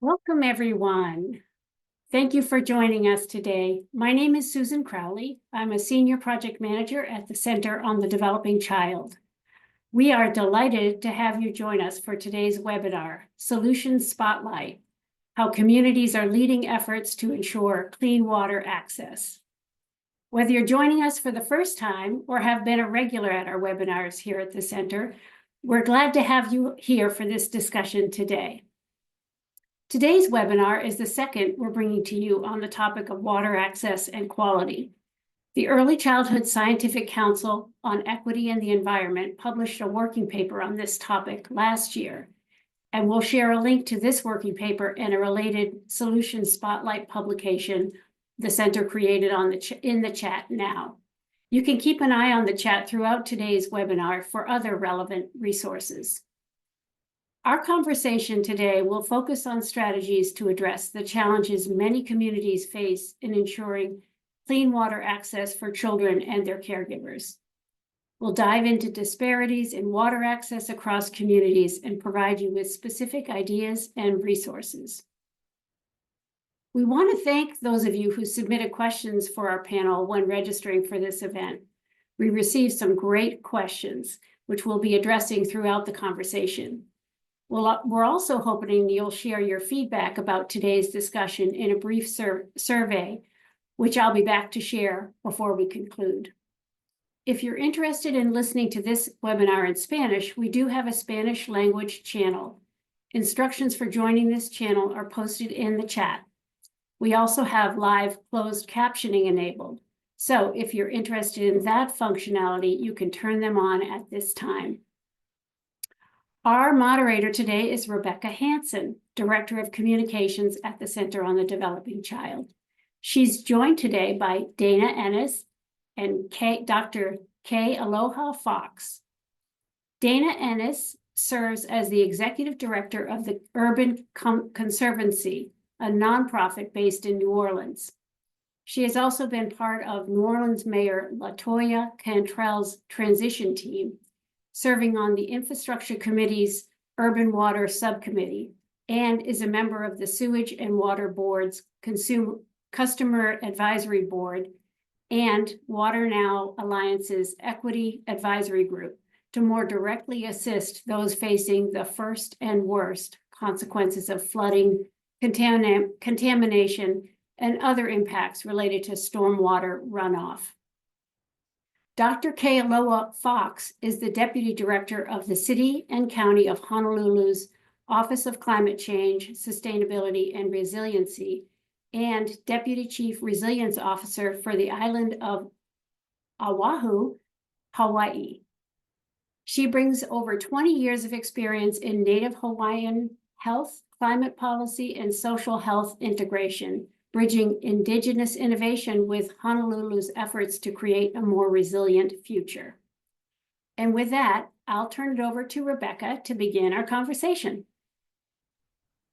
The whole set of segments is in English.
Welcome, everyone. Thank you for joining us today. My name is Susan Crowley. I'm a senior project manager at the Center on the Developing Child. We are delighted to have you join us for today's webinar, Solutions Spotlight: How Communities Are Leading Efforts to Ensure Clean Water Access. Whether you're joining us for the first time or have been a regular at our webinars here at the Center, we're glad to have you here for this discussion today. Today's webinar is the second we're bringing to you on the topic of water access and quality. The Early Childhood Scientific Council on Equity and the Environment published a working paper on this topic last year, and we'll share a link to this working paper and a related Solutions Spotlight publication the Center created in the chat now. You can keep an eye on the chat throughout today's webinar for other relevant resources. Our conversation today will focus on strategies to address the challenges many communities face in ensuring clean water access for children and their caregivers. We'll dive into disparities in water access across communities and provide you with specific ideas and resources. We want to thank those of you who submitted questions for our panel when registering for this event. We received some great questions, which we'll be addressing throughout the conversation. We're also hoping you'll share your feedback about today's discussion in a brief survey, which I'll be back to share before we conclude. If you're interested in listening to this webinar in Spanish, we do have a Spanish language channel. Instructions for joining this channel are posted in the chat. We also have live closed captioning enabled. So if you're interested in that functionality, you can turn them on at this time. Our moderator today is Rebecca Hansen, Director of Communications at the Center on the Developing Child. She's joined today by Dana Eness and Dr. Kealoha Fox. Dana Eness serves as the Executive Director of the Urban Conservancy, a nonprofit based in New Orleans. She has also been part of New Orleans Mayor LaToya Cantrell's transition team, serving on the Infrastructure Committee's Urban Water Subcommittee, and is a member of the Sewage and Water Board's Customer Advisory Board and Water Now Alliance's Equity Advisory Group to more directly assist those facing the first and worst consequences of flooding, contamination, and other impacts related to stormwater runoff. Dr. Kealoha Fox is the Deputy Director of the City and County of Honolulu's Office of Climate Change, Sustainability, and Resiliency, and Deputy Chief Resilience Officer for the island of Oahu, Hawaii. She brings over 20 years of experience in Native Hawaiian health, climate policy, and social health integration, bridging Indigenous innovation with Honolulu's efforts to create a more resilient future. And with that, I'll turn it over to Rebecca to begin our conversation.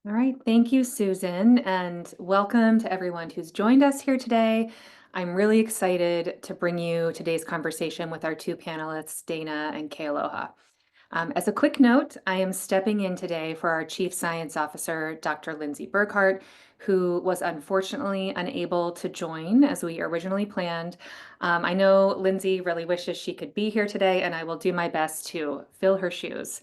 All right, thank you, Susan, and welcome to everyone who's joined us here today. I'm really excited to bring you today's conversation with our two panelists, Dana and Kealoha. As a quick note, I am stepping in today for our Chief Science Officer, Dr. Lindsay Burkhart, who was unfortunately unable to join as we originally planned. I know Lindsay really wishes she could be here today, and I will do my best to fill her shoes.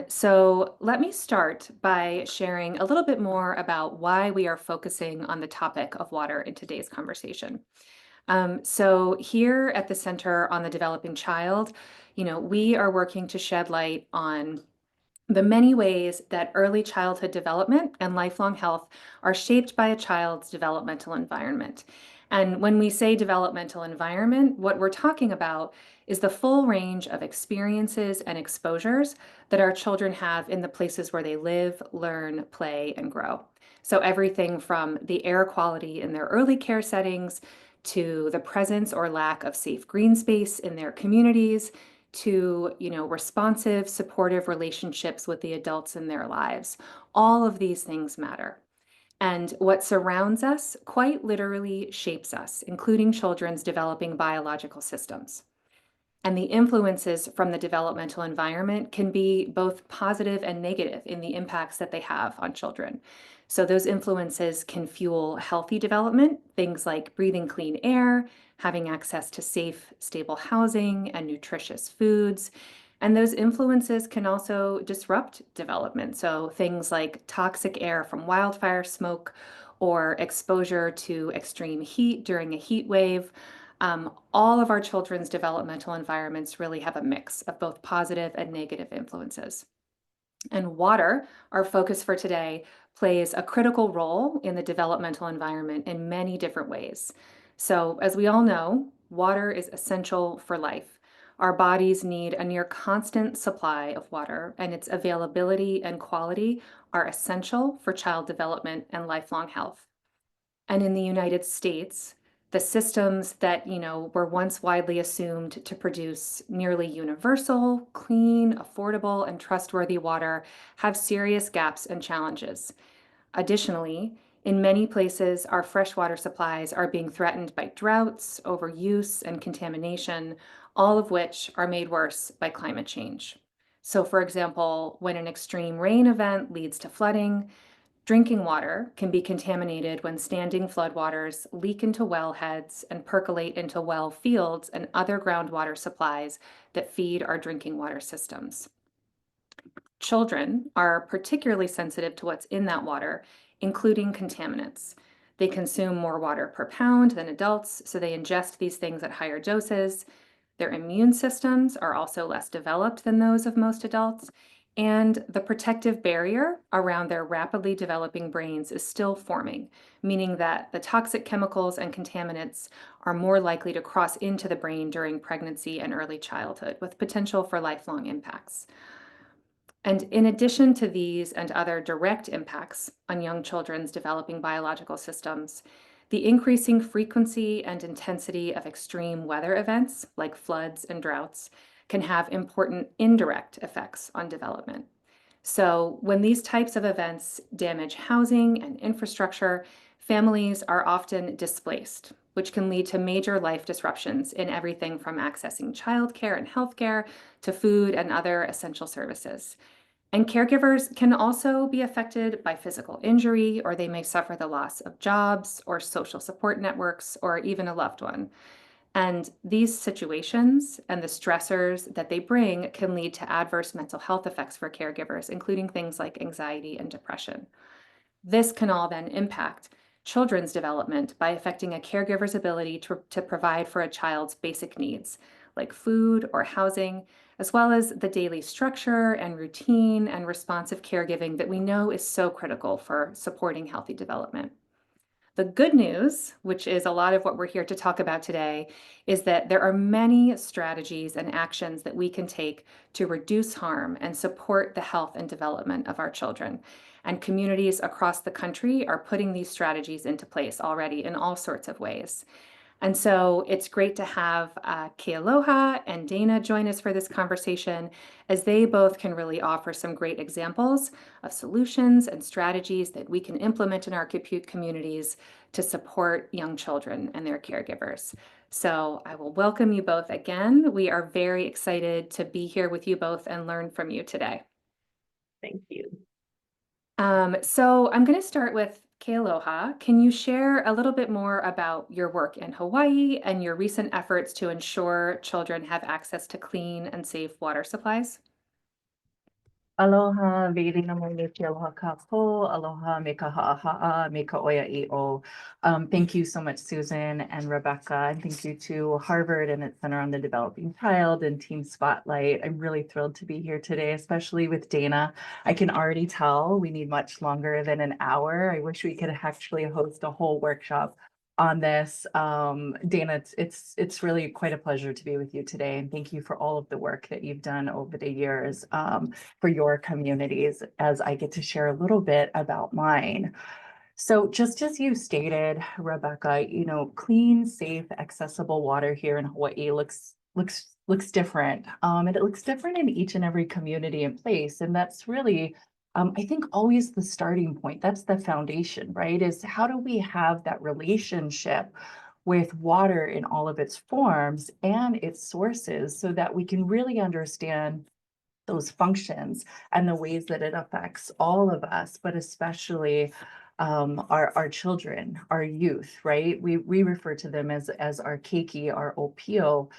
So let me start by sharing a little bit more about why we are focusing on the topic of water in today's conversation. So here at the Center on the Developing Child, we are working to shed light on the many ways that early childhood development and lifelong health are shaped by a child's developmental environment. And when we say developmental environment, what we're talking about is the full range of experiences and exposures that our children have in the places where they live, learn, play, and grow. So everything from the air quality in their early care settings to the presence or lack of safe green space in their communities, to responsive, supportive relationships with the adults in their lives. All of these things matter. And what surrounds us quite literally shapes us, including children's developing biological systems. And the influences from the developmental environment can be both positive and negative in the impacts that they have on children. So those influences can fuel healthy development, things like breathing clean air, having access to safe, stable housing and nutritious foods. And those influences can also disrupt development. So things like toxic air from wildfire smoke or exposure to extreme heat during a heat wave. All of our children's developmental environments really have a mix of both positive and negative influences. And water, our focus for today, plays a critical role in the developmental environment in many different ways. So, as we all know, water is essential for life. Our bodies need a near constant supply of water, and its availability and quality are essential for child development and lifelong health. And in the United States, the systems that, were once widely assumed to produce nearly universal, clean, affordable, and trustworthy water have serious gaps and challenges. Additionally, in many places, our freshwater supplies are being threatened by droughts, overuse, and contamination, all of which are made worse by climate change. So, for example, when an extreme rain event leads to flooding, drinking water can be contaminated when standing floodwaters leak into wellheads and percolate into well fields and other groundwater supplies that feed our drinking water systems. Children are particularly sensitive to what's in that water, including contaminants. They consume more water per pound than adults, so they ingest these things at higher doses. Their immune systems are also less developed than those of most adults, and the protective barrier around their rapidly developing brains is still forming, meaning that the toxic chemicals and contaminants are more likely to cross into the brain during pregnancy and early childhood, with potential for lifelong impacts. And in addition to these and other direct impacts on young children's developing biological systems, the increasing frequency and intensity of extreme weather events like floods and droughts can have important indirect effects on development. So when these types of events damage housing and infrastructure, families are often displaced, which can lead to major life disruptions in everything from accessing childcare and healthcare to food and other essential services. And caregivers can also be affected by physical injury, or they may suffer the loss of jobs or social support networks, or even a loved one. And these situations and the stressors that they bring can lead to adverse mental health effects for caregivers, including things like anxiety and depression. This can all then impact children's development by affecting a caregiver's ability to provide for a child's basic needs, like food or housing, as well as the daily structure and routine and responsive caregiving that we know is so critical for supporting healthy development. The good news, which is a lot of what we're here to talk about today, is that there are many strategies and actions that we can take to reduce harm and support the health and development of our children. And communities across the country are putting these strategies into place already in all sorts of ways. And so it's great to have Kealoha and Dana join us for this conversation, as they both can really offer some great examples of solutions and strategies that we can implement in our communities to support young children and their caregivers. So I will welcome you both again. We are very excited to be here with you both and learn from you today. Thank you. So I'm going to start with Kealoha. Can you share a little bit more about your work in Hawaii and your recent efforts to ensure children have access to clean and safe water supplies? Aloha, ve'ili nā mai me ke aloha kākou, aloha me ka ha'aha'a, me ka oia'i'o. Thank you so much, Susan and Rebecca, and thank you to Harvard and its Center on the Developing Child and Team Spotlight. I'm really thrilled to be here today, especially with Dana. I can already tell we need much longer than an hour. I wish we could actually host a whole workshop on this. Dana, it's really quite a pleasure to be with you today, and thank you for all of the work that you've done over the years for your communities, as I get to share a little bit about mine. So just as you stated, Rebecca, clean, safe, accessible water here in Hawaii looks different. And it looks different in each and every community and place. And that's really, I think, always the starting point. That's the foundation, right? Is how do we have that relationship with water in all of its forms and its sources so that we can really understand those functions and the ways that it affects all of us, but especially our children, our youth, right? We refer to them as our keiki, our opio,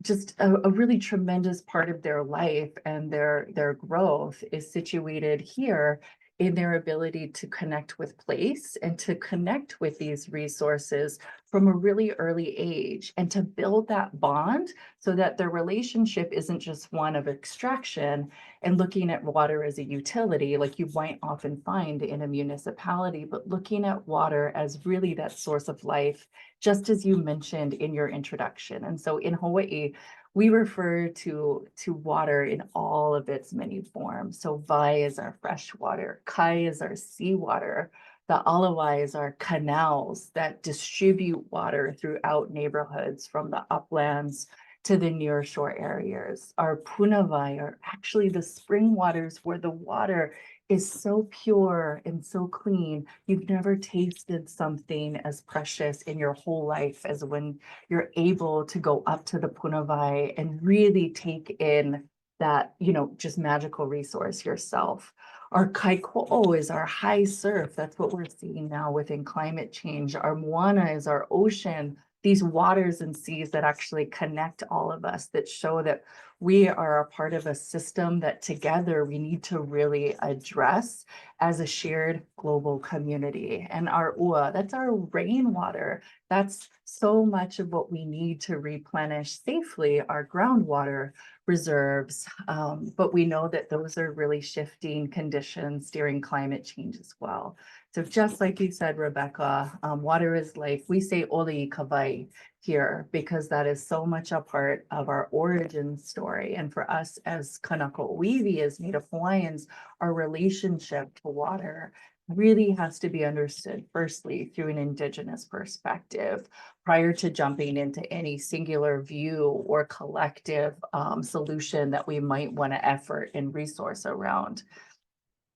just a really tremendous part of their life and their growth is situated here in their ability to connect with place and to connect with these resources from a really early age and to build that bond so that their relationship isn't just one of extraction and looking at water as a utility like you might often find in a municipality, but looking at water as really that source of life, just as you mentioned in your introduction. And so in Hawaii, we refer to water in all of its many forms. So Vai is our fresh water, Kai is our seawater, the Alawai is our canals that distribute water throughout neighborhoods from the uplands to the near shore areas. Our Punavai are actually the spring waters where the water is so pure and so clean. You've never tasted something as precious in your whole life as when you're able to go up to the Punavai and really take in that, just magical resource yourself. Our Kaiko'o is our high surf. That's what we're seeing now within climate change. Our Moana is our ocean, these waters and seas that actually connect all of us, that show that we are a part of a system that together we need to really address as a shared global community. And our ua, that's our rainwater. That's so much of what we need to replenish safely our groundwater reserves. But we know that those are really shifting conditions during climate change as well. So just like you said, Rebecca, water is life. We say oli kawai here because that is so much a part of our origin story. And for us as Kanaka Iwi, as Native Hawaiians, our relationship to water really has to be understood firstly through an Indigenous perspective prior to jumping into any singular view or collective solution that we might want to effort and resource around.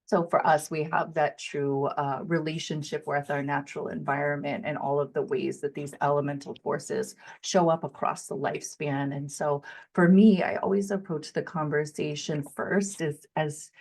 So for us, we have that true relationship with our natural environment and all of the ways that these elemental forces show up across the lifespan. And so for me, I always approach the conversation first as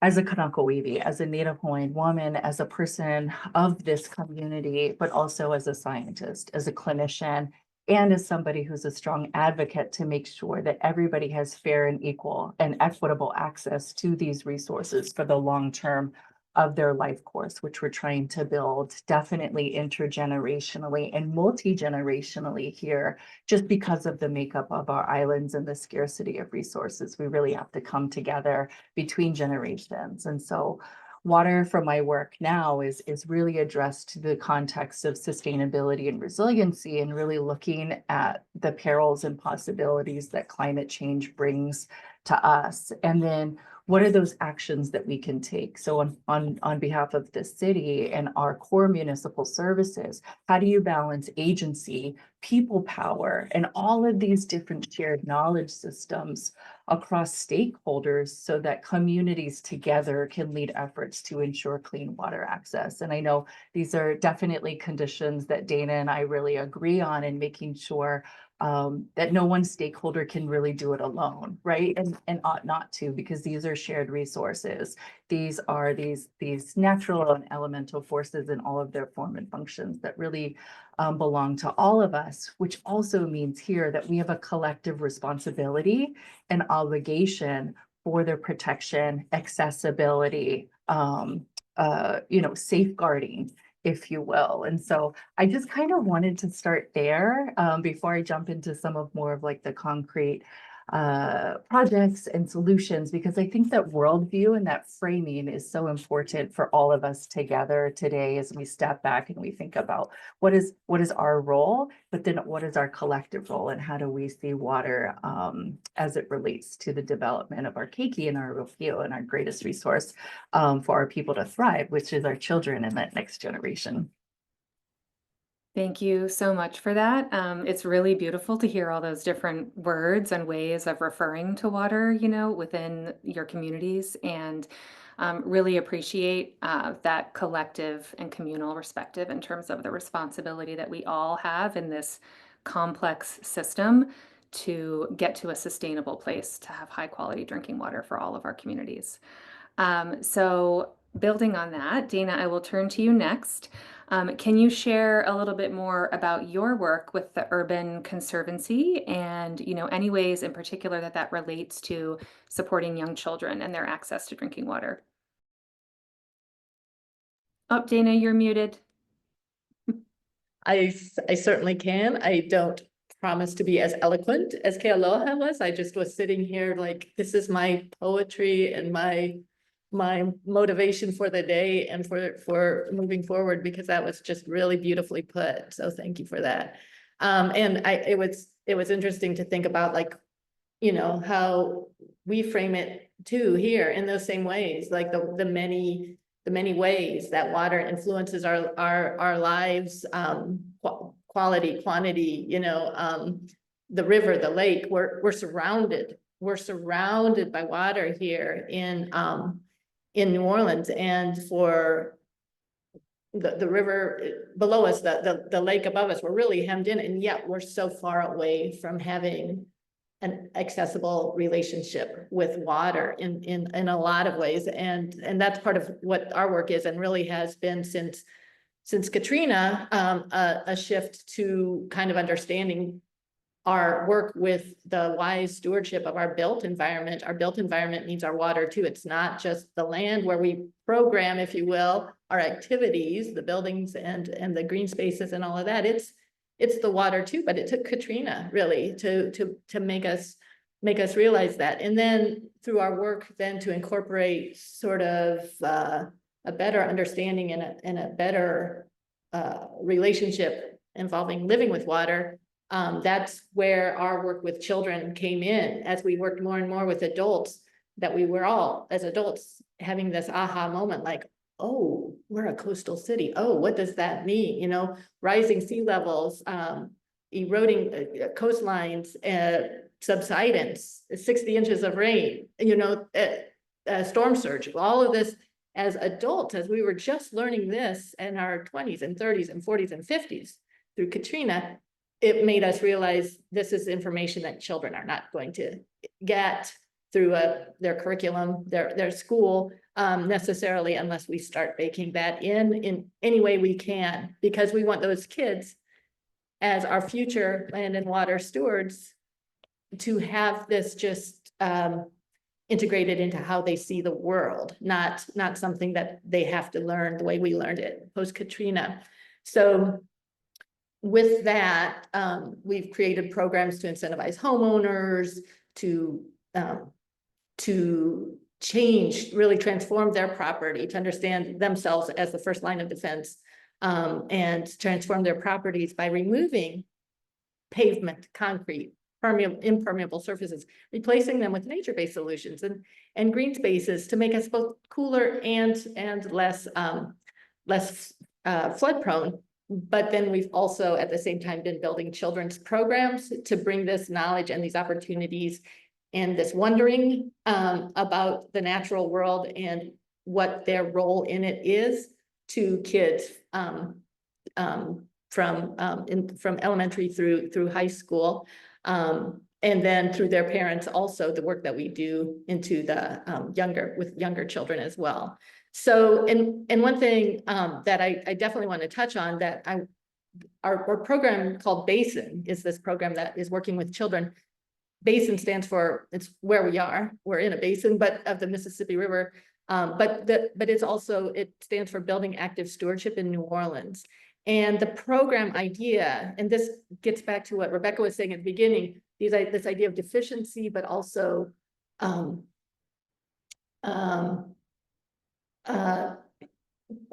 a Kanaka Iwi, as a Native Hawaiian woman, as a person of this community, but also as a scientist, as a clinician, and as somebody who's a strong advocate to make sure that everybody has fair and equal and equitable access to these resources for the long term of their life course, which we're trying to build definitely intergenerationally and multi-generationally here, just because of the makeup of our islands and the scarcity of resources. We really have to come together between generations. And so water for my work now is really addressed to the context of sustainability and resiliency and really looking at the perils and possibilities that climate change brings to us. And then what are those actions that we can take? So on behalf of the city and our core municipal services, how do you balance agency, people power, and all of these different shared knowledge systems across stakeholders so that communities together can lead efforts to ensure clean water access? And I know these are definitely conditions that Dana and I really agree on, in making sure that no one stakeholder can really do it alone, right? And ought not to, because these are shared resources. These are these natural and elemental forces in all of their form and functions that really belong to all of us, which also means here that we have a collective responsibility and obligation for their protection, accessibility, safeguarding, if you will. And so I just kind of wanted to start there before I jump into some of more of like the concrete projects and solutions, because I think that worldview and that framing is so important for all of us together today as we step back and we think about what is our role, but then what is our collective role, and how do we see water as it relates to the development of our keiki and our rofio and our greatest resource for our people to thrive, which is our children and that next generation. Thank you so much for that. It's really beautiful to hear all those different words and ways of referring to water, within your communities, and really appreciate that collective and communal perspective in terms of the responsibility that we all have in this complex system to get to a sustainable place to have high quality drinking water for all of our communities. So building on that, Dana, I will turn to you next. Can you share a little bit more about your work with the Urban Conservancy and, any ways in particular that relates to supporting young children and their access to drinking water? Oh, Dana, you're muted. I certainly can. I don't promise to be as eloquent as Kealoha was. I just was sitting here like, this is my poetry and my motivation for the day and for moving forward, because that was just really beautifully put. So thank you for that. And it was interesting to think about, like, how we frame it too here in those same ways, like the many ways that water influences our lives, quality, quantity, the river, the lake, we're surrounded by water here in New Orleans, and for the river below us, the lake above us, we're really hemmed in, and yet we're so far away from having an accessible relationship with water in a lot of ways. And that's part of what our work is, and really has been since Katrina, a shift to kind of understanding our work with the wise stewardship of our built environment. Our built environment needs our water too. It's not just the land where we program, if you will, our activities, the buildings and the green spaces and all of that. It's the water too, but it took Katrina really to make us realize that. And then through our work then to incorporate sort of a better understanding and a better relationship involving living with water. That's where our work with children came in, as we worked more and more with adults, that we were all, as adults, having this aha moment, like, oh, we're a coastal city. Oh, what does that mean? Rising sea levels, eroding coastlines, subsidence, 60 inches of rain, storm surge, all of this as adults, as we were just learning this in our 20s and 30s and 40s and 50s through Katrina. It made us realize this is information that children are not going to get through their curriculum, their school, necessarily, unless we start baking that in any way we can, because we want those kids as our future land and water stewards to have this just integrated into how they see the world, not something that they have to learn the way we learned it post-Katrina. So with that, we've created programs to incentivize homeowners to change, really transform their property, to understand themselves as the first line of defense, and transform their properties by removing pavement, concrete, impermeable surfaces, replacing them with nature-based solutions and green spaces to make us both cooler and less flood prone. But then we've also at the same time been building children's programs to bring this knowledge and these opportunities and this wondering about the natural world and what their role in it is to kids from elementary through high school, and then through their parents also, the work that we do into the younger children as well. So, and one thing that I definitely want to touch on, that our program called Basin is this program that is working with children. Basin stands for, it's where we are. We're in a basin, but of the Mississippi River. But it's also, it stands for Building Active Stewardship in New Orleans. And the program idea, and this gets back to what Rebecca was saying at the beginning, this idea of deficiency, but also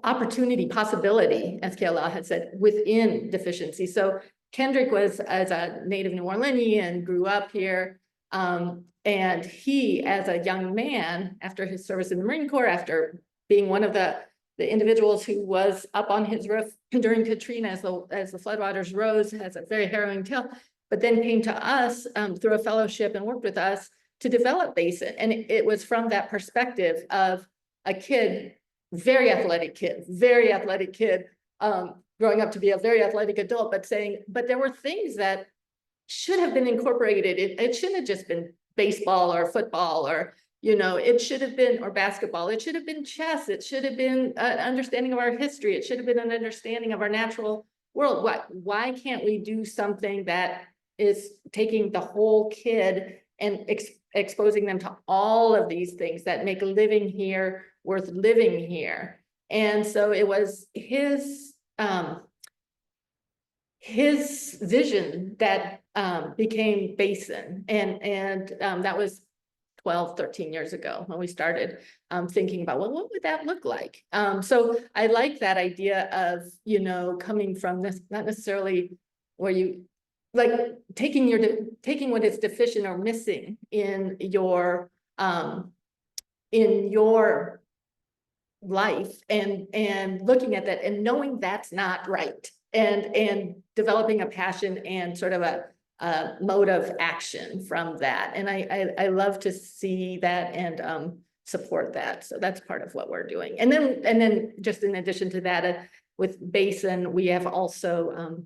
opportunity, possibility, as Kealoha had said, within deficiency. So Kendrick was, as a native New Orleanian, grew up here. And he, as a young man, after his service in the Marine Corps, after being one of the the individuals who was up on his roof during Katrina as the floodwaters rose, has a very harrowing tale, but then came to us through a fellowship and worked with us to develop Basin. And it was from that perspective of a kid, very athletic kid, growing up to be a very athletic adult, but saying, but there were things that should have been incorporated. It shouldn't have just been baseball or football or, you know, it should have been, or basketball. It should have been chess. It should have been an understanding of our history. It should have been an understanding of our natural world. Why can't we do something that is taking the whole kid and exposing them to all of these things that make living here worth living here? And so it was his vision that became Basin, and that was 12, 13 years ago when we started thinking about, well, what would that look like? So I like that idea of, you know, coming from this, not necessarily where you like taking what is deficient or missing in your life and looking at that and knowing that's not right, and developing a passion and sort of a mode of action from that. And I love to see that and support that. So that's part of what we're doing. And then just in addition to that, with Basin, we have also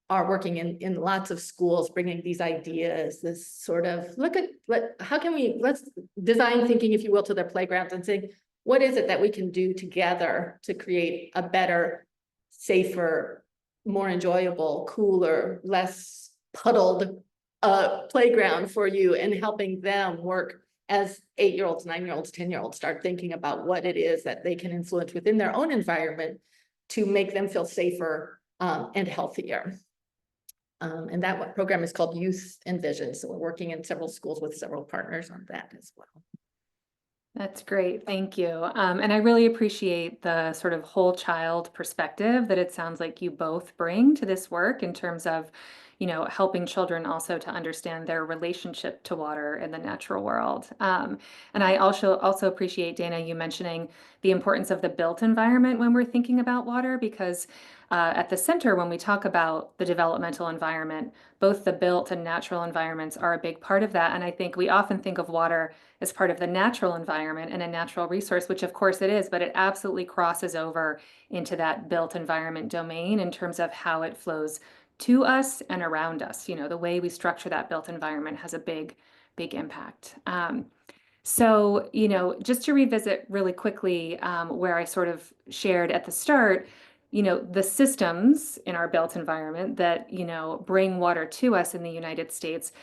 are working in lots of schools, bringing these ideas, this sort of how can we, let's design thinking, if you will, to their playgrounds and saying, what is it that we can do together to create a better, safer, more enjoyable, cooler, less puddled playground for you, and helping them work as 8-year-olds, 9-year-olds, 10-year-olds start thinking about what it is that they can influence within their own environment to make them feel safer and healthier. And that program is called Youth Envision. So we're working in several schools with several partners on that as well. That's great. Thank you. And I really appreciate the sort of whole child perspective that it sounds like you both bring to this work in terms of, you know, helping children also to understand their relationship to water in the natural world. And I also appreciate, Dana, you mentioning the importance of the built environment when we're thinking about water, because at the center, when we talk about the developmental environment, both the built and natural environments are a big part of that. And I think we often think of water as part of the natural environment and a natural resource, which of course it is, but it absolutely crosses over into that built environment domain in terms of how it flows to us and around us. You know, the way we structure that built environment has a big impact. So, you know, just to revisit really quickly where I sort of shared at the start, you know, the systems in our built environment that, you know, bring water to us in the United States,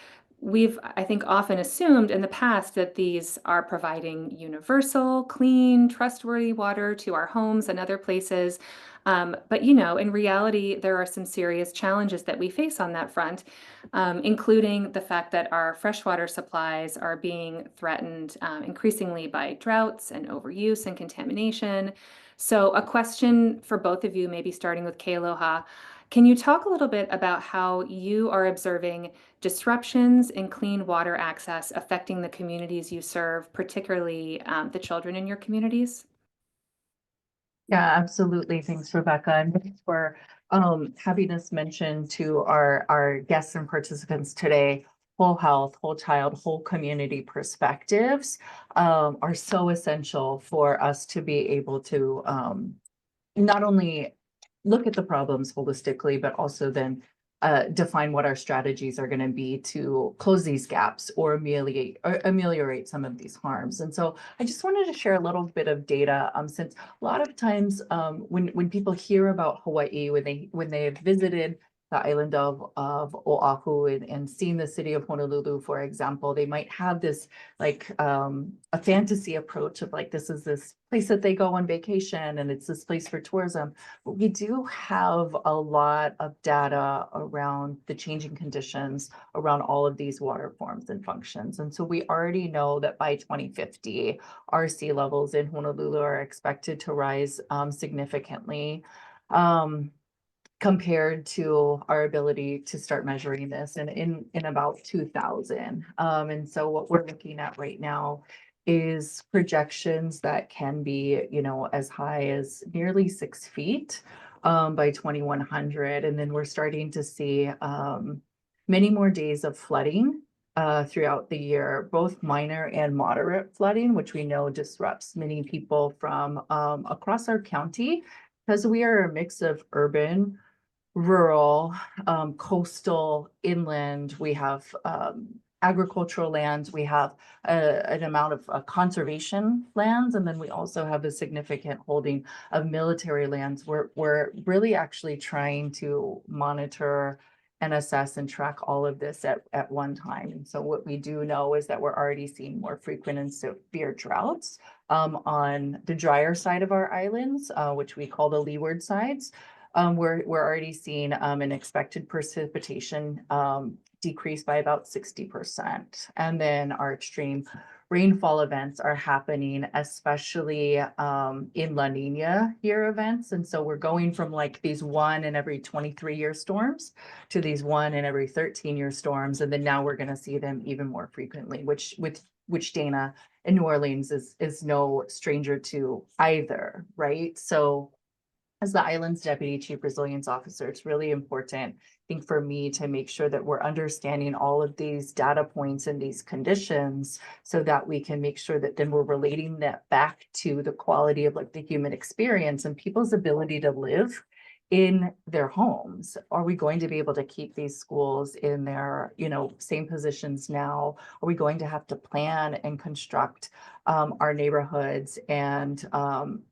we've, I think, often assumed in the past that these are providing universal, clean, trustworthy water to our homes and other places. But, you know, in reality, there are some serious challenges that we face on that front, including the fact that our freshwater supplies are being threatened increasingly by droughts and overuse and contamination. So a question for both of you, maybe starting with Kealoha, can you talk a little bit about how you are observing disruptions in clean water access affecting the communities you serve, particularly the children in your communities? Yeah, absolutely. Thanks, Rebecca. And thanks for having us mention to our guests and participants today, whole health, whole child, whole community perspectives are so essential for us to be able to not only look at the problems holistically, but also then define what our strategies are going to be to close these gaps or ameliorate some of these harms. And so I just wanted to share a little bit of data since a lot of times when people hear about Hawaii, when they have visited the island of Oahu and seen the city of Honolulu, for example, they might have this like a fantasy approach of like, this is this place that they go on vacation and it's this place for tourism. But we do have a lot of data around the changing conditions around all of these water forms and functions. And so we already know that by 2050, our sea levels in Honolulu are expected to rise significantly. Compared to our ability to start measuring this in about 2000. And so what we're looking at right now is projections that can be, as high as nearly 6 feet by 2100. And then we're starting to see many more days of flooding throughout the year, both minor and moderate flooding, which we know disrupts many people from across our county, because we are a mix of urban, rural, coastal, inland. We have agricultural lands. We have an amount of conservation lands, and then we also have a significant holding of military lands. We're really actually trying to monitor and assess and track all of this at one time. And so what we do know is that we're already seeing more frequent and severe droughts on the drier side of our islands, which we call the leeward sides. We're already seeing an expected precipitation decrease by about 60%. And then our extreme rainfall events are happening, especially in La Nina year events. And so we're going from like these 1 in every 23-year storms to these 1 in every 13-year storms. And then now we're going to see them even more frequently, which Dana in New Orleans is no stranger to either, right? So as the island's Deputy Chief Resilience Officer, it's really important, I think, for me to make sure that we're understanding all of these data points and these conditions so that we can make sure that then we're relating that back to the quality of like the human experience and people's ability to live in their homes. Are we going to be able to keep these schools in their, same positions now? Are we going to have to plan and construct our neighborhoods and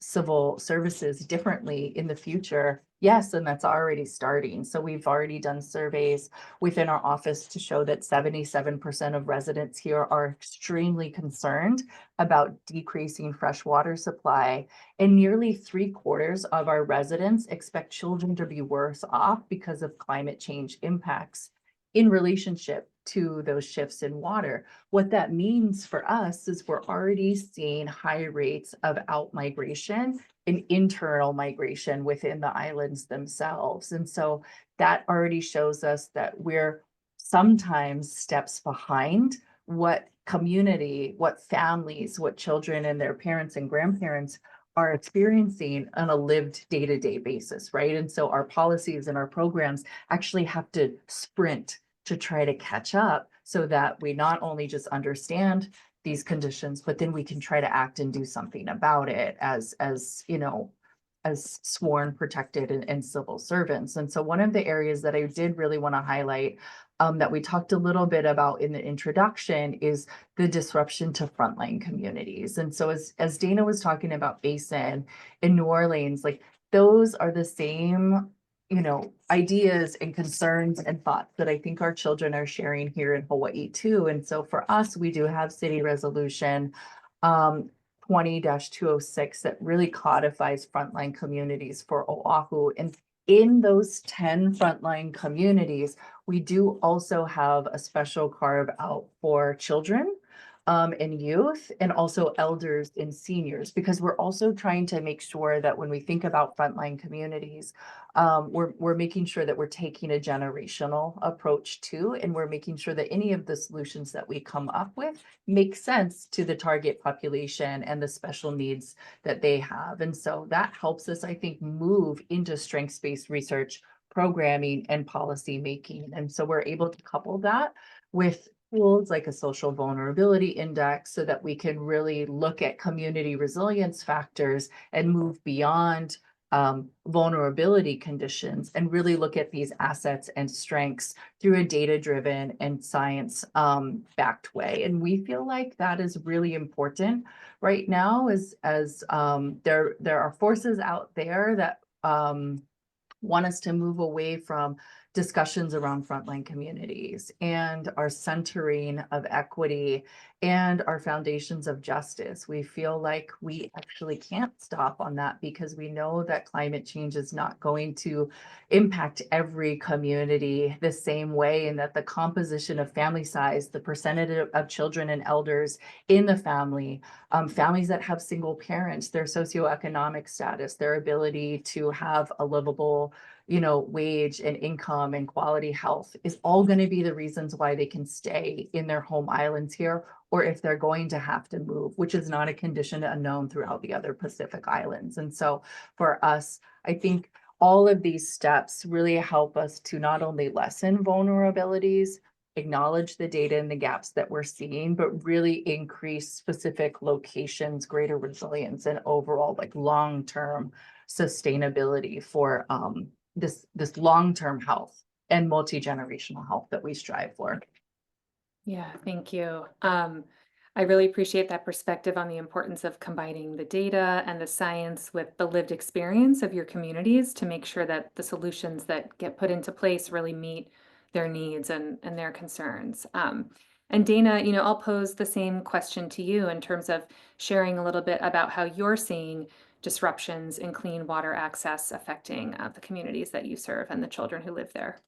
civil services differently in the future? Yes, and that's already starting. So we've already done surveys within our office to show that 77% of residents here are extremely concerned about decreasing fresh water supply. And nearly 3/4 of our residents expect children to be worse off because of climate change impacts in relationship to those shifts in water. What that means for us is we're already seeing high rates of outmigration and internal migration within the islands themselves. And so that already shows us that we're sometimes steps behind what community, what families, what children and their parents and grandparents are experiencing on a lived day-to-day basis, right? And so our policies and our programs actually have to sprint to try to catch up so that we not only just understand these conditions, but then we can try to act and do something about it as sworn, protected, and civil servants. And so one of the areas that I did really want to highlight that we talked a little bit about in the introduction is the disruption to frontline communities. And so as Dana was talking about Basin in New Orleans, like those are the same ideas and concerns and thoughts that I think our children are sharing here in Hawaii too. And so for us, we do have city resolution 20-206 that really codifies frontline communities for Oahu. And in those 10 frontline communities, we do also have a special carve out for children and youth, and also elders and seniors, because we're also trying to make sure that when we think about frontline communities, we're making sure that we're taking a generational approach too, and we're making sure that any of the solutions that we come up with make sense to the target population and the special needs that they have. And so that helps us, I think, move into strengths-based research, programming, and policy making. And so we're able to couple that with tools like a social vulnerability index so that we can really look at community resilience factors and move beyond vulnerability conditions and really look at these assets and strengths through a data-driven and science backed way. And we feel like that is really important right now as there are forces out there that want us to move away from discussions around frontline communities and our centering of equity and our foundations of justice. We feel like we actually can't stop on that because we know that climate change is not going to impact every community the same way, and that the composition of family size, the percentage of children and elders in the family, families that have single parents, their socioeconomic status, their ability to have a livable wage and income and quality health is all going to be the reasons why they can stay in their home islands here or if they're going to have to move, which is not a condition unknown throughout the other Pacific Islands. And so for us, I think all of these steps really help us to not only lessen vulnerabilities, acknowledge the data and the gaps that we're seeing, but really increase specific locations, greater resilience, and overall like long-term sustainability for this long-term health and multi-generational health that we strive for. Yeah, thank you. I really appreciate that perspective on the importance of combining the data and the science with the lived experience of your communities to make sure that the solutions that get put into place really meet their needs and their concerns. And Dana, I'll pose the same question to you in terms of sharing a little bit about how you're seeing disruptions in clean water access affecting the communities that you serve and the children who live there.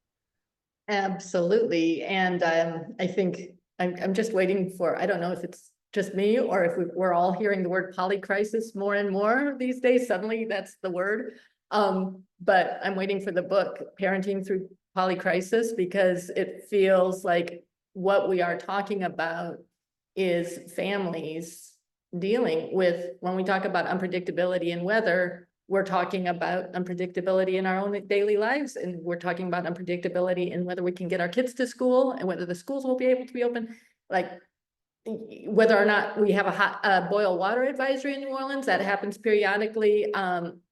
Absolutely. And I think I'm just waiting for, I don't know if it's just me or if we're all hearing the word polycrisis more and more these days. Suddenly that's the word. But I'm waiting for the book, Parenting Through Polycrisis, because it feels like what we are talking about is families dealing with, when we talk about unpredictability in weather, we're talking about unpredictability in our own daily lives, and we're talking about unpredictability in whether we can get our kids to school and whether the schools will be able to be open, like whether or not we have a hot boil water advisory in New Orleans that happens periodically,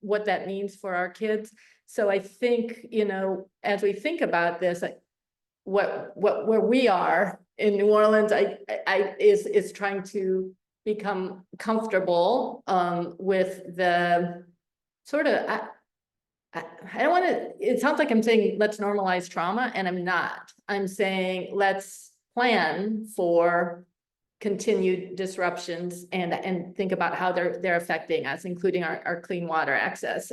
what that means for our kids. So I think, as we think about this, where we are in New Orleans, is trying to become comfortable with the sort of, I don't want to, it sounds like I'm saying let's normalize trauma, and I'm not. I'm saying let's plan for continued disruptions and think about how they're affecting us, including our clean water access.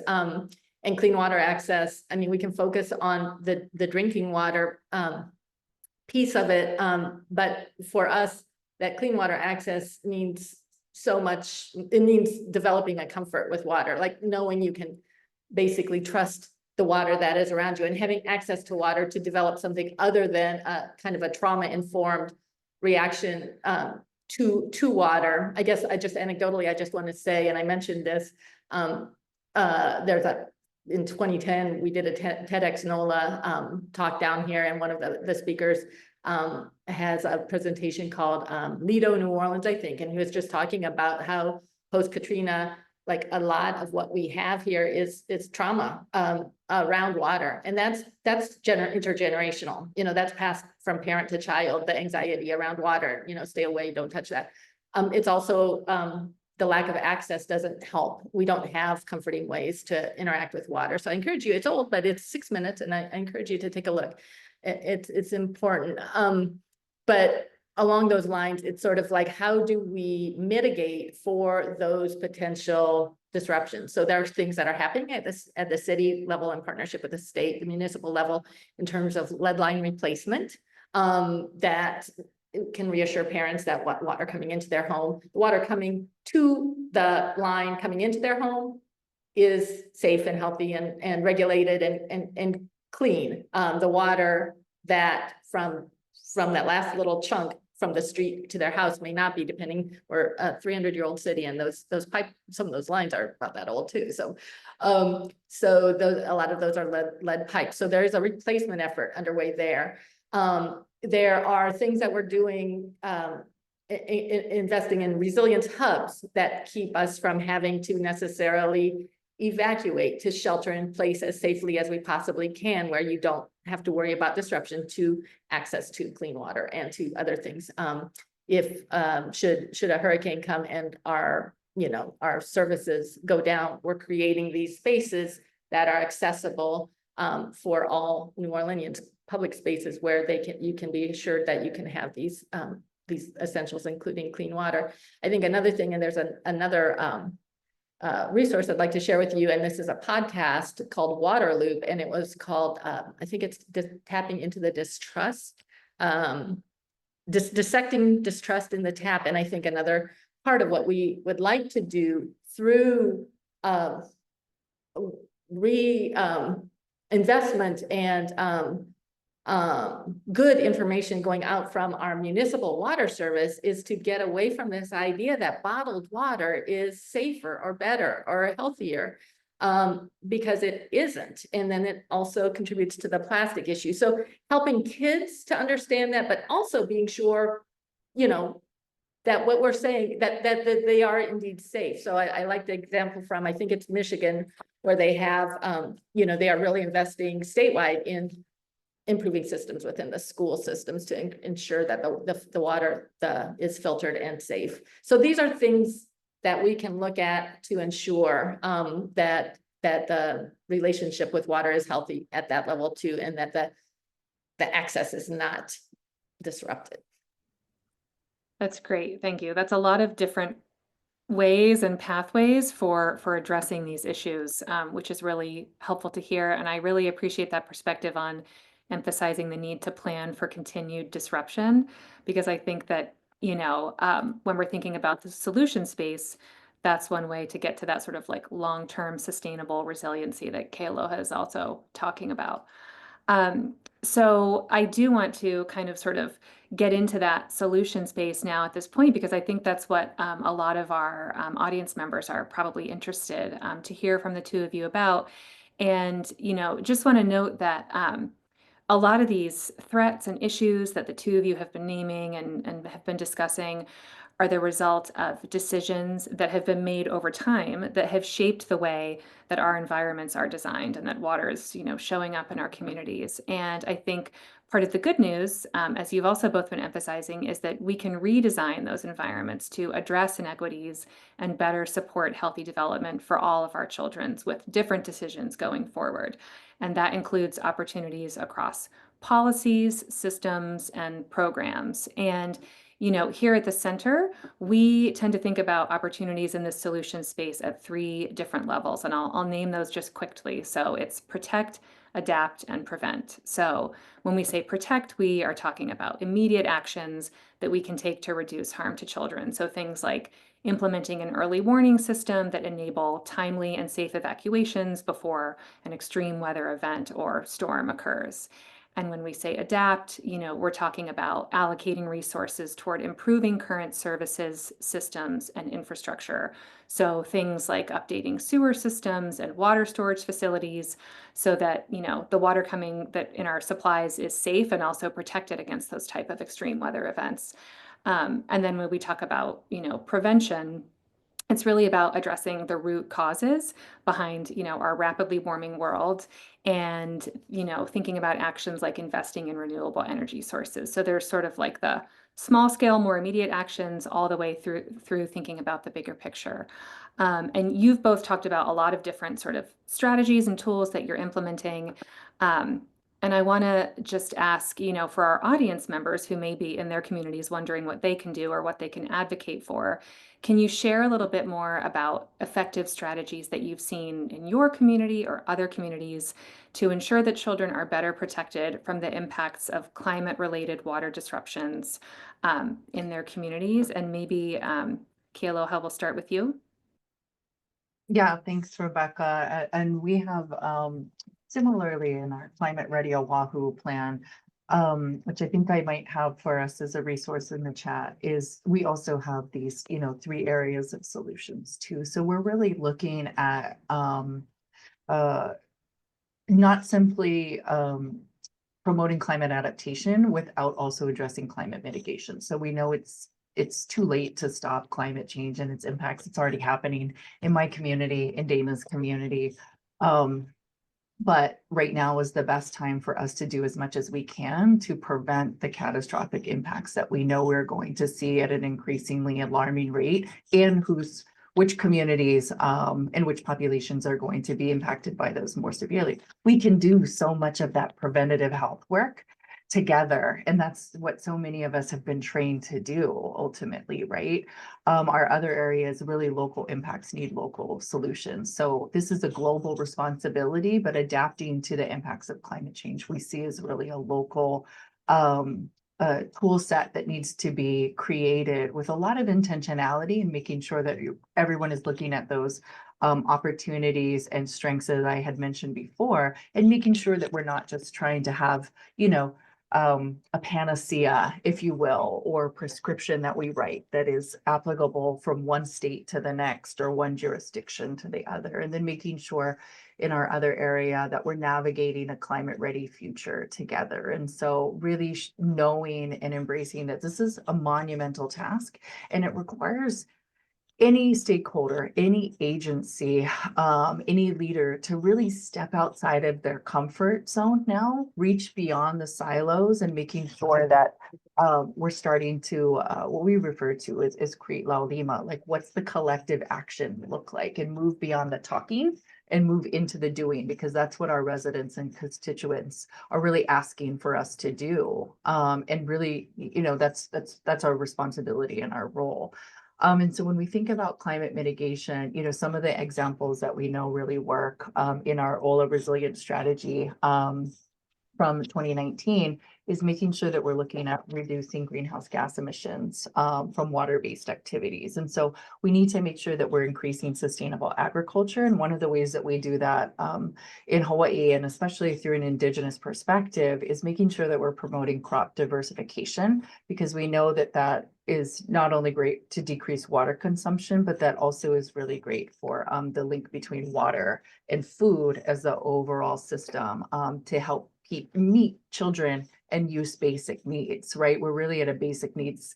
And clean water access, I mean, we can focus on the drinking water piece of it, but for us, that clean water access means so much. It means developing a comfort with water, like knowing you can basically trust the water that is around you and having access to water to develop something other than a kind of a trauma-informed reaction to water. I guess anecdotally, I just want to say, and I mentioned this, in 2010, we did a TEDx NOLA talk down here, and one of the speakers has a presentation called Lido, New Orleans, I think, and he was just talking about how post-Katrina, like a lot of what we have here is trauma around water, and that's intergenerational. That's passed from parent to child. The anxiety around water, stay away, don't touch that. It's also the lack of access doesn't help. We don't have comforting ways to interact with water. So I encourage you. It's old, but it's 6 minutes, and I encourage you to take a look. It's important. But along those lines, it's sort of like, how do we mitigate for those potential disruptions? So there are things that are happening at the city level in partnership with the state, the municipal level, in terms of lead line replacement, that can reassure parents that water coming into their home, the water coming to the line coming into their home is safe and healthy and regulated and clean. The water that from that last little chunk from the street to their house may not be, depending. We're a 300-year-old city, and those pipe, some of those lines are about that old too. So, a lot of those are lead pipes. So there is a replacement effort underway there. There are things that we're doing, investing in resilience hubs that keep us from having to necessarily evacuate, to shelter in place as safely as we possibly can, where you don't have to worry about disruption to access to clean water and to other things. If should a hurricane come and our services go down, we're creating these spaces that are accessible for all New Orleanians, public spaces where you can be assured that you can have these essentials, including clean water. I think another thing, and there's another resource I'd like to share with you, and this is a podcast called Water Loop, and it was called, I think it's tapping into the distrust, dissecting distrust in the tap. And I think another part of what we would like to do through investment and good information going out from our municipal water service is to get away from this idea that bottled water is safer or better or healthier, because it isn't. And then it also contributes to the plastic issue. So helping kids to understand that, but also being sure, you know, that what we're saying, that they are indeed safe. So I like the example from, I think it's Michigan, where they have, you know, they are really investing statewide in improving systems within the school systems to ensure that the water is filtered and safe. So these are things that we can look at to ensure that the relationship with water is healthy at that level too, and that the access is not disrupted. That's great. Thank you. That's a lot of different ways and pathways for addressing these issues, which is really helpful to hear. And I really appreciate that perspective on emphasizing the need to plan for continued disruption, because I think that, you know, when we're thinking about the solution space, that's one way to get to that sort of like long-term sustainable resiliency that Kealoha is also talking about. So I do want to kind of sort of get into that solution space now at this point, because I think that's what a lot of our audience members are probably interested to hear from the two of you about. And, you know, just want to note that a lot of these threats and issues that the two of you have been naming and have been discussing are the result of decisions that have been made over time that have shaped the way that our environments are designed and that water is, you know, showing up in our communities. And I think part of the good news, as you've also both been emphasizing, is that we can redesign those environments to address inequities and better support healthy development for all of our children with different decisions going forward. And that includes opportunities across policies, systems, and programs. And you know, here at the center, we tend to think about opportunities in this solution space at 3 different levels, and I'll name those just quickly. So it's protect, adapt, and prevent. So when we say protect, we are talking about immediate actions that we can take to reduce harm to children. So things like implementing an early warning system that enable timely and safe evacuations before an extreme weather event or storm occurs. And when we say adapt, you know, we're talking about allocating resources toward improving current services, systems, and infrastructure. So things like updating sewer systems and water storage facilities so that, you know, the water coming that in our supplies is safe and also protected against those type of extreme weather events. And then when we talk about, you know, prevention, it's really about addressing the root causes behind, you know, our rapidly warming world and, you know, thinking about actions like investing in renewable energy sources. So there's sort of like the small scale, more immediate actions all the way through thinking about the bigger picture. And you've both talked about a lot of different sort of strategies and tools that you're implementing. And I want to just ask, you know, for our audience members who may be in their communities wondering what they can do or what they can advocate for, can you share a little bit more about effective strategies that you've seen in your community or other communities to ensure that children are better protected from the impacts of climate-related water disruptions in their communities? And maybe Kealoha, we'll start with you. Yeah, thanks, Rebecca. And we have similarly in our Climate Ready Oahu plan, which I think I might have for us as a resource in the chat, is we also have these, you know, 3 areas of solutions too. So we're really looking at not simply promoting climate adaptation without also addressing climate mitigation. So we know it's too late to stop climate change and its impacts. It's already happening in my community, in Dana's community. But right now is the best time for us to do as much as we can to prevent the catastrophic impacts that we know we're going to see at an increasingly alarming rate, and which communities and which populations are going to be impacted by those more severely. We can do so much of that preventative health work together, and that's what so many of us have been trained to do ultimately, right? Our other areas, really local impacts need local solutions. So this is a global responsibility, but adapting to the impacts of climate change we see as really a local tool set that needs to be created with a lot of intentionality and making sure that everyone is looking at those opportunities and strengths that I had mentioned before, and making sure that we're not just trying to have, a panacea, if you will, or prescription that we write that is applicable from one state to the next or one jurisdiction to the other. And then making sure in our other area that we're navigating a climate ready future together. And so really knowing and embracing that this is a monumental task, and it requires any stakeholder, any agency, any leader to really step outside of their comfort zone now, reach beyond the silos, and making sure that we're starting to what we refer to as create laulima, like what's the collective action look like, and move beyond the talking and move into the doing, because that's what our residents and constituents are really asking for us to do. And really, that's our responsibility and our role. And so when we think about climate mitigation, some of the examples that we know really work in our OLA resilience strategy from 2019 is making sure that we're looking at reducing greenhouse gas emissions from water-based activities. And so we need to make sure that we're increasing sustainable agriculture. And one of the ways that we do that in Hawaii, and especially through an Indigenous perspective, is making sure that we're promoting crop diversification, because we know that that is not only great to decrease water consumption, but that also is really great for the link between water and food as the overall system to help meet children and use basic needs, right? We're really at a basic needs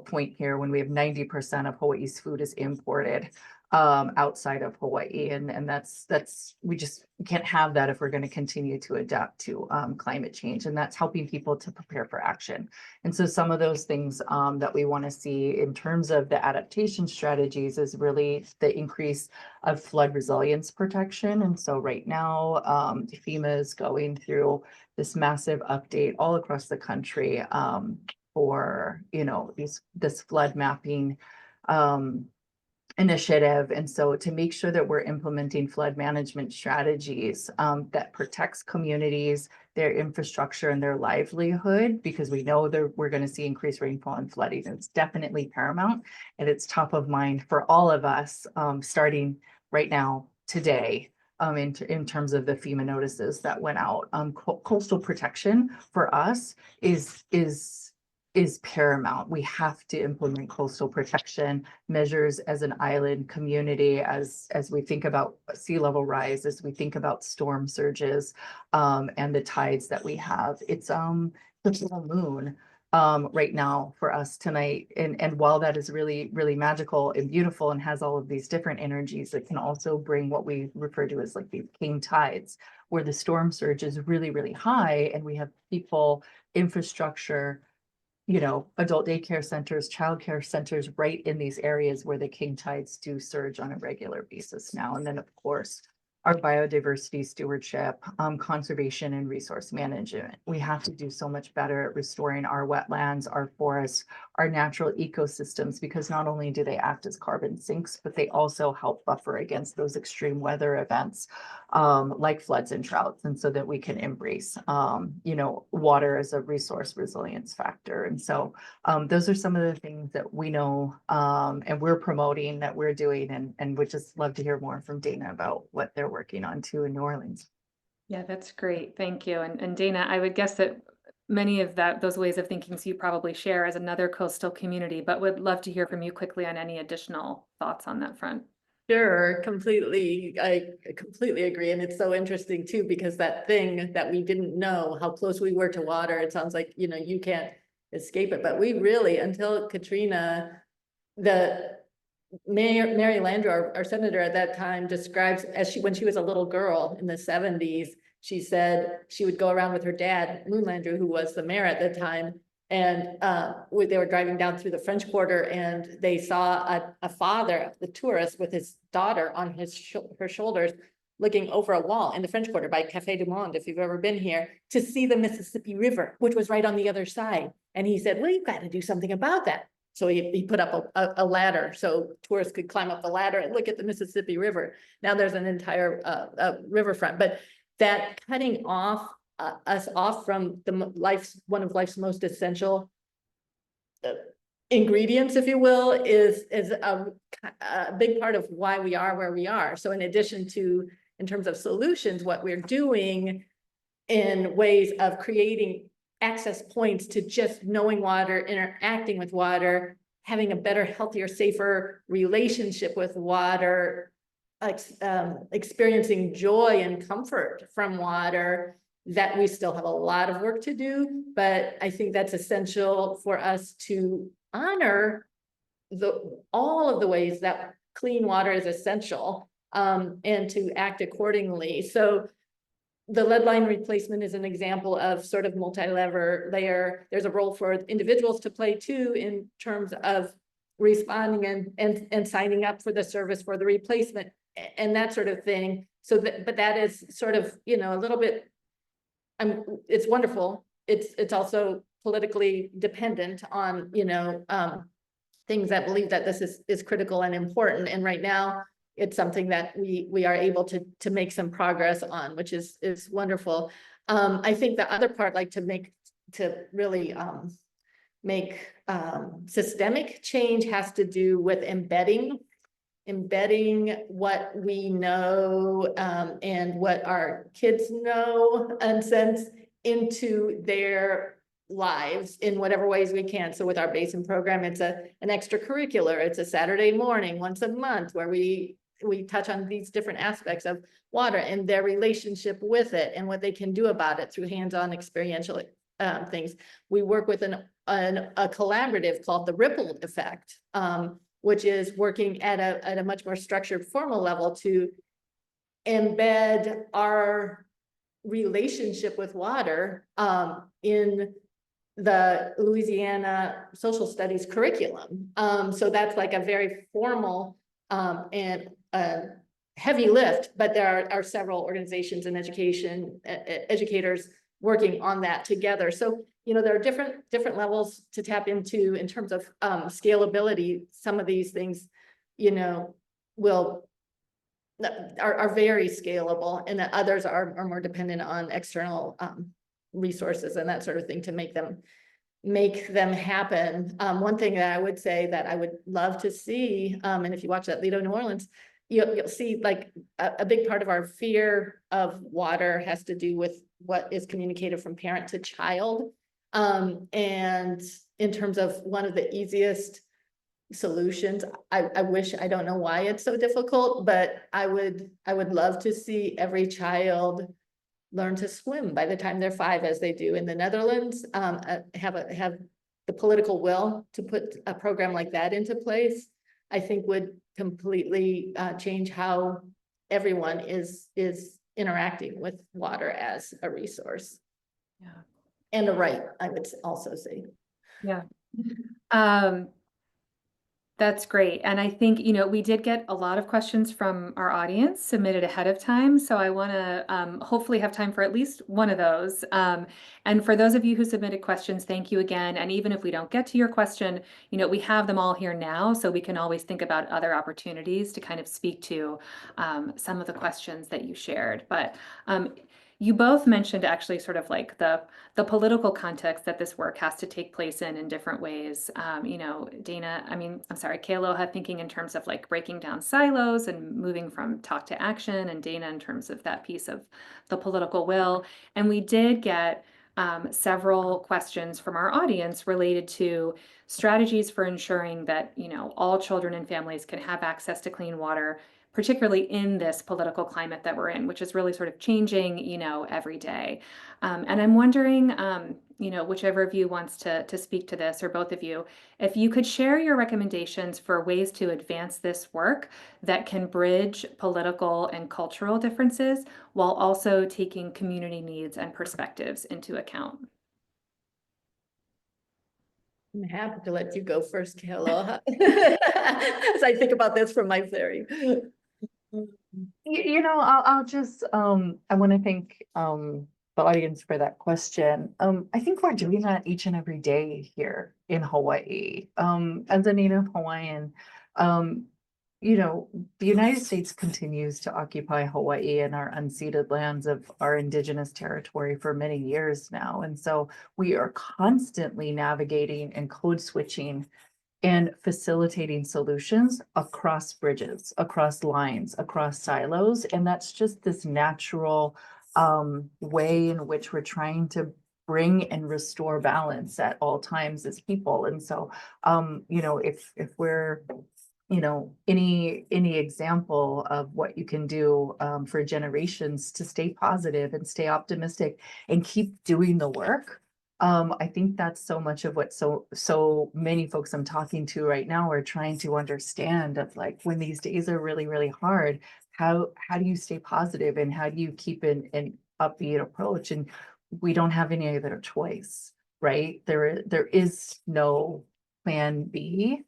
point here when we have 90% of Hawaii's food is imported outside of Hawaii. And that's we can't have that if we're going to continue to adapt to climate change. And that's helping people to prepare for action. And so some of those things that we want to see in terms of the adaptation strategies is really the increase of flood resilience protection. And so right now, FEMA is going through this massive update all across the country for, this flood mapping initiative. And so to make sure that we're implementing flood management strategies that protects communities, their infrastructure, and their livelihood, because we know that we're going to see increased rainfall and flooding. It's definitely paramount, and it's top of mind for all of us starting right now, today, in terms of the FEMA notices that went out. Coastal protection for us is paramount. We have to implement coastal protection measures as an island community, as we think about sea level rise, as we think about storm surges, and the tides that we have. It's the full moon right now for us tonight. And while that is really, really magical and beautiful and has all of these different energies, it can also bring what we refer to as like these king tides, where the storm surge is really, really high, and we have people, infrastructure, adult daycare centers, childcare centers right in these areas where the king tides do surge on a regular basis now. And then, of course, our biodiversity stewardship, conservation, and resource management. We have to do so much better at restoring our wetlands, our forests, our natural ecosystems, because not only do they act as carbon sinks, but they also help buffer against those extreme weather events like floods and droughts. And so that we can embrace, water as a resource resilience factor. And so those are some of the things that we know and we're promoting, that we're doing, and would just love to hear more from Dana about what they're working on too in New Orleans. Yeah, that's great. Thank you. And Dana, I would guess that many of those ways of thinking you probably share as another coastal community, but would love to hear from you quickly on any additional thoughts on that front. Sure, completely. I completely agree. And it's so interesting too, because that thing that we didn't know how close we were to water, it sounds like, you can't escape it, but we really, until Katrina, the Mary Landrieu, our senator at that time, describes when she was a little girl in the 70s, she said she would go around with her dad, Moon Landrieu, who was the mayor at the time. And they were driving down through the French Quarter, and they saw a father, the tourist, with his daughter on her shoulders, looking over a wall in the French Quarter by Café du Monde, if you've ever been here, to see the Mississippi River, which was right on the other side. And he said, well, you've got to do something about that. So he put up a ladder so tourists could climb up the ladder and look at the Mississippi River. Now there's an entire riverfront, but that cutting off us off from one of life's most essential ingredients, if you will, is a big part of why we are where we are. So in addition to, in terms of solutions, what we're doing in ways of creating access points to just knowing water, interacting with water, having a better, healthier, safer relationship with water, experiencing joy and comfort from water, that we still have a lot of work to do. But I think that's essential for us to honor all of the ways that clean water is essential, and to act accordingly. So the lead line replacement is an example of sort of multi-layer. There's a role for individuals to play too, in terms of responding and signing up for the service for the replacement and that sort of thing. So that, but that is sort of, you know, a little bit, it's wonderful. It's also politically dependent on, you know, things that believe that this is critical and important. And right now, it's something that we are able to make some progress on, which is wonderful. I think the other part, like to really make systemic change, has to do with embedding what we know and what our kids know and sense into their lives in whatever ways we can. So with our Basin program, it's an extracurricular. It's a Saturday morning once a month where we touch on these different aspects of water and their relationship with it and what they can do about it through hands-on experiential things. We work with a collaborative called the Ripple Effect, which is working at a much more structured, formal level to embed our relationship with water in the Louisiana social studies curriculum. So that's like a very formal and heavy lift, but there are several organizations and educators working on that together. So, you know, there are different levels to tap into in terms of scalability. Some of these things, you know, are very scalable, and the others are more dependent on external resources and that sort of thing to make them happen. One thing that I would say that I would love to see, and if you watch that Lido New Orleans, you'll see like a big part of our fear of water has to do with what is communicated from parent to child. And in terms of one of the easiest solutions, I wish, I don't know why it's so difficult, but I would love to see every child learn to swim by the time they're 5, as they do in the Netherlands. Have the political will to put a program like that into place, I think would completely change how everyone is interacting with water as a resource. Yeah. And a right, I would also say. Yeah. That's great. And I think, you know, we did get a lot of questions from our audience submitted ahead of time. So I want to hopefully have time for at least one of those. And for those of you who submitted questions, thank you again. And even if we don't get to your question, you know, we have them all here now, so we can always think about other opportunities to kind of speak to some of the questions that you shared. But you both mentioned actually sort of like the political context that this work has to take place in different ways. You know, Kealoha thinking in terms of like breaking down silos and moving from talk to action, and Dana in terms of that piece of the political will. And we did get several questions from our audience related to strategies for ensuring that, you know, all children and families can have access to clean water, particularly in this political climate that we're in, which is really sort of changing, you know, every day. And I'm wondering, you know, whichever of you wants to speak to this, or both of you, if you could share your recommendations for ways to advance this work that can bridge political and cultural differences while also taking community needs and perspectives into account. I'm happy to let you go first, Kealoha, as I think about this from my theory. You know, I'll just, I want to thank the audience for that question. I think we're doing that each and every day here in Hawaii. As a Native Hawaiian, you know, the United States continues to occupy Hawaii and our unceded lands of our indigenous territory for many years now. And so we are constantly navigating and code switching and facilitating solutions across bridges, across lines, across silos. And that's just this natural way in which we're trying to bring and restore balance at all times as people. And so, you know, if we're, you know, any example of what you can do for generations to stay positive and stay optimistic and keep doing the work. I think that's so much of what so many folks I'm talking to right now are trying to understand of, like, when these days are really, really hard, how do you stay positive and how do you keep an upbeat approach? And we don't have any other choice, right? There is no plan B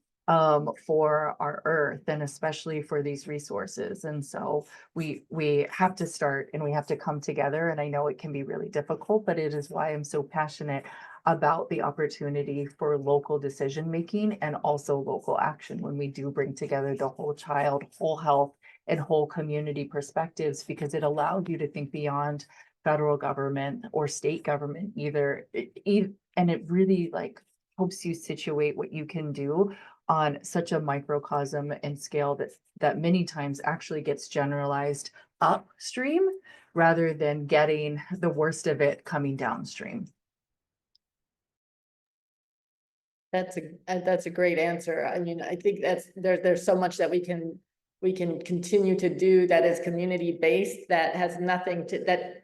for our earth and especially for these resources. And so we have to start and we have to come together. And I know it can be really difficult, but it is why I'm so passionate about the opportunity for local decision making and also local action when we do bring together the whole child, whole health, and whole community perspectives, because it allows you to think beyond federal government or state government either. And it really, like, helps you situate what you can do on such a microcosm and scale that many times actually gets generalized upstream rather than getting the worst of it coming downstream. That's a great answer. I mean, I think there's so much that we can continue to do that is community based, that has nothing that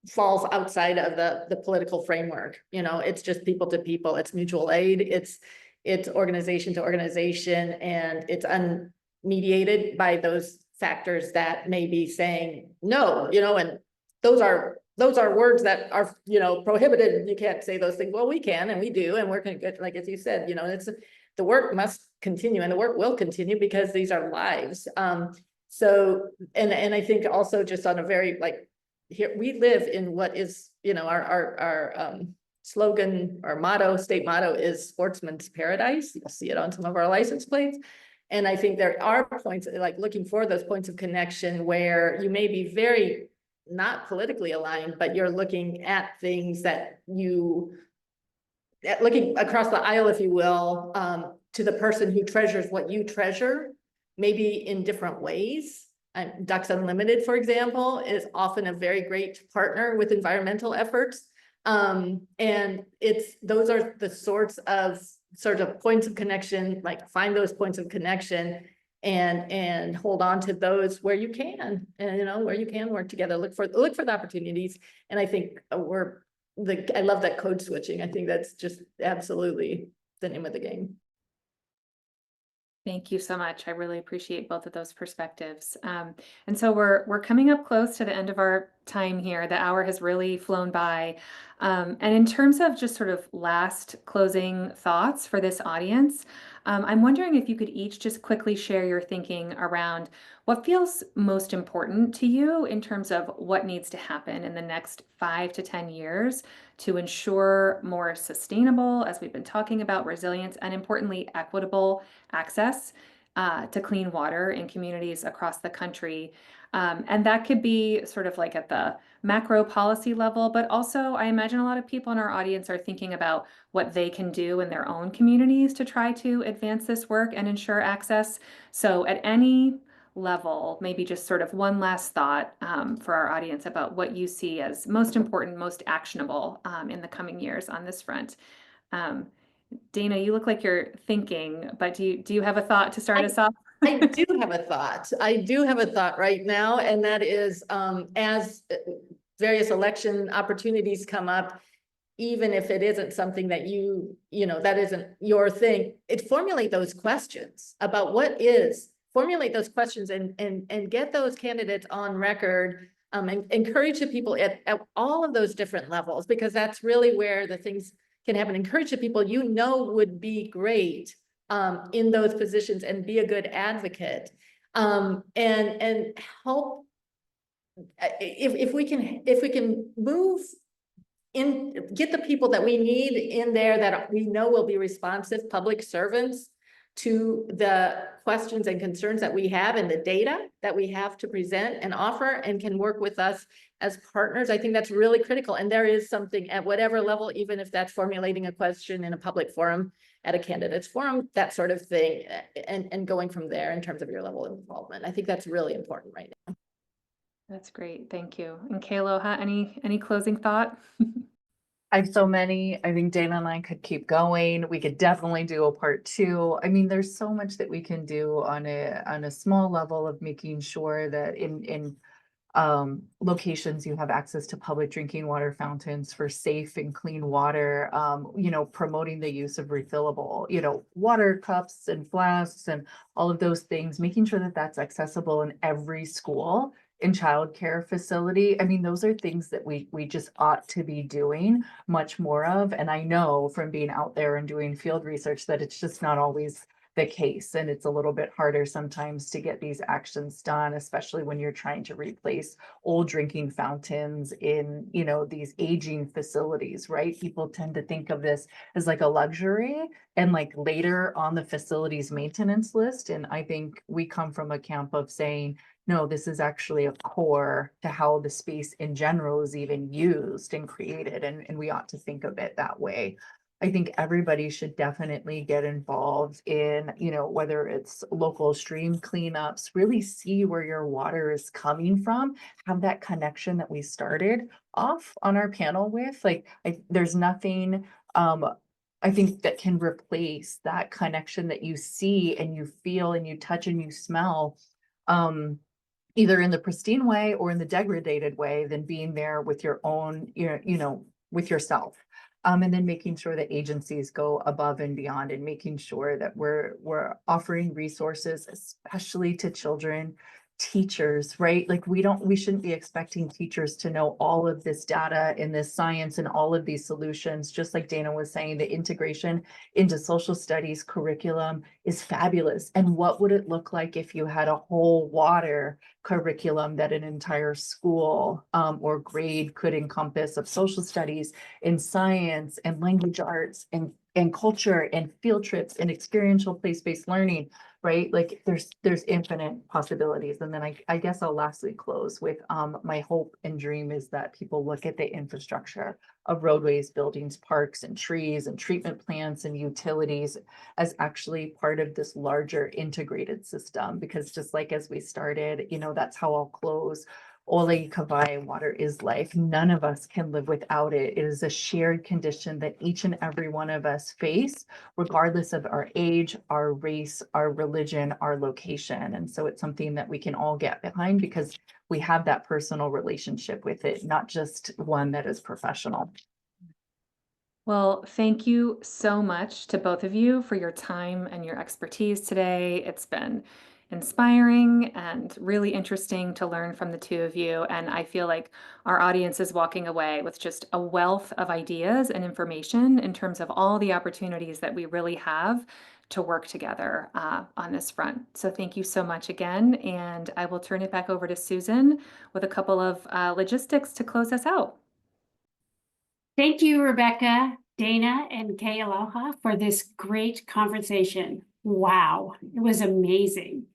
falls outside of the political framework. You know, it's just people to people, it's mutual aid, it's organization to organization, and it's unmediated by those factors that may be saying no, you know, and those are words that are, you know, prohibited. You can't say those things. Well, we can, and we do, and we're going to get, like, as you said, you know, the work must continue and the work will continue because these are lives. So, and I think also just on a very, like, here we live in what is, you know, our slogan, our motto, state motto is sportsman's paradise. You'll see it on some of our license plates. And I think there are points, like looking for those points of connection where you may be very not politically aligned, but you're looking at things that looking across the aisle, if you will, to the person who treasures what you treasure, maybe in different ways. Ducks Unlimited, for example, is often a very great partner with environmental efforts. And those are the sorts of points of connection, like find those points of connection and hold on to those where you can, and, you know, where you can work together, look for the opportunities. And I think I love that code switching. I think that's just absolutely the name of the game. Thank you so much. I really appreciate both of those perspectives. And so we're coming up close to the end of our time here. The hour has really flown by. And in terms of just sort of last closing thoughts for this audience, I'm wondering if you could each just quickly share your thinking around what feels most important to you in terms of what needs to happen in the next 5 to 10 years to ensure more sustainable, as we've been talking about, resilience, and importantly, equitable access to clean water in communities across the country. And that could be sort of like at the macro policy level, but also I imagine a lot of people in our audience are thinking about what they can do in their own communities to try to advance this work and ensure access. So at any level, maybe just sort of one last thought for our audience about what you see as most important, most actionable in the coming years on this front. Dana, you look like you're thinking, but do you have a thought to start us off? I do have a thought. I do have a thought right now, and that is as various election opportunities come up, even if it isn't something that you know, that isn't your thing, formulate those questions about formulate those questions and get those candidates on record, and encourage the people at all of those different levels, because that's really where the things can happen. Encourage the people you know would be great in those positions and be a good advocate, and help if we can move in, get the people that we need in there that we know will be responsive public servants to the questions and concerns that we have and the data that we have to present and offer, and can work with us as partners. I think that's really critical. And there is something at whatever level, even if that's formulating a question in a public forum, at a candidates forum, that sort of thing, and going from there in terms of your level of involvement. I think that's really important right now. That's great. Thank you. And Kealoha, any closing thought? I have so many. I think Dana and I could keep going. We could definitely do a part two. I mean, there's so much that we can do on a small level of making sure that in locations you have access to public drinking water fountains for safe and clean water, promoting the use of refillable, water cups and flasks and all of those things, making sure that that's accessible in every school and childcare facility. I mean, those are things that we just ought to be doing much more of. And I know from being out there and doing field research that it's just not always the case. And it's a little bit harder sometimes to get these actions done, especially when you're trying to replace old drinking fountains in, these aging facilities, right? People tend to think of this as like a luxury and like later on the facilities maintenance list. And I think we come from a camp of saying, no, this is actually a core to how the space in general is even used and created. And we ought to think of it that way. I think everybody should definitely get involved in, whether it's local stream cleanups, really see where your water is coming from, have that connection that we started off on our panel with. Like, there's nothing, I think, that can replace that connection that you see and you feel and you touch and you smell, either in the pristine way or in the degraded way, than being there with your own, with yourself. And then making sure that agencies go above and beyond, and making sure that we're offering resources, especially to children, teachers, right? Like we shouldn't be expecting teachers to know all of this data and this science and all of these solutions. Just like Dana was saying, the integration into social studies curriculum is fabulous. And what would it look like if you had a whole water curriculum that an entire school or grade could encompass, of social studies and science and language arts and culture and field trips and experiential place-based learning, right? Like there's infinite possibilities. And then I guess I'll lastly close with my hope and dream is that people look at the infrastructure of roadways, buildings, parks, and trees, and treatment plants and utilities as actually part of this larger integrated system. Because just like as we started, that's how I'll close. Ole Kawai, water is life. None of us can live without it. It is a shared condition that each and every one of us face, regardless of our age, our race, our religion, our location. And so it's something that we can all get behind because we have that personal relationship with it, not just one that is professional. Well, thank you so much to both of you for your time and your expertise today. It's been inspiring and really interesting to learn from the two of you. And I feel like our audience is walking away with just a wealth of ideas and information in terms of all the opportunities that we really have to work together on this front. So thank you so much again. And I will turn it back over to Susan with a couple of logistics to close us out. Thank you, Rebecca, Dana, and Kealoha for this great conversation. Wow, it was amazing.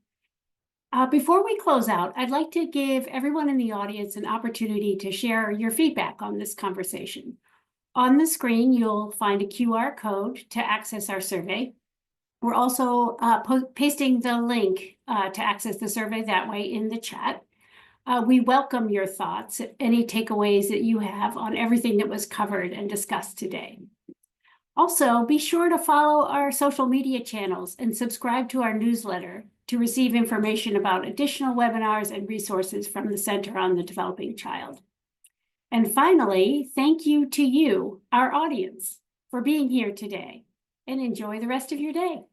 Before we close out, I'd like to give everyone in the audience an opportunity to share your feedback on this conversation. On the screen, you'll find a QR code to access our survey. We're also pasting the link to access the survey that way in the chat. We welcome your thoughts, any takeaways that you have on everything that was covered and discussed today. Also, be sure to follow our social media channels and subscribe to our newsletter to receive information about additional webinars and resources from the Center on the Developing Child. And finally, thank you to you, our audience, for being here today, and enjoy the rest of your day.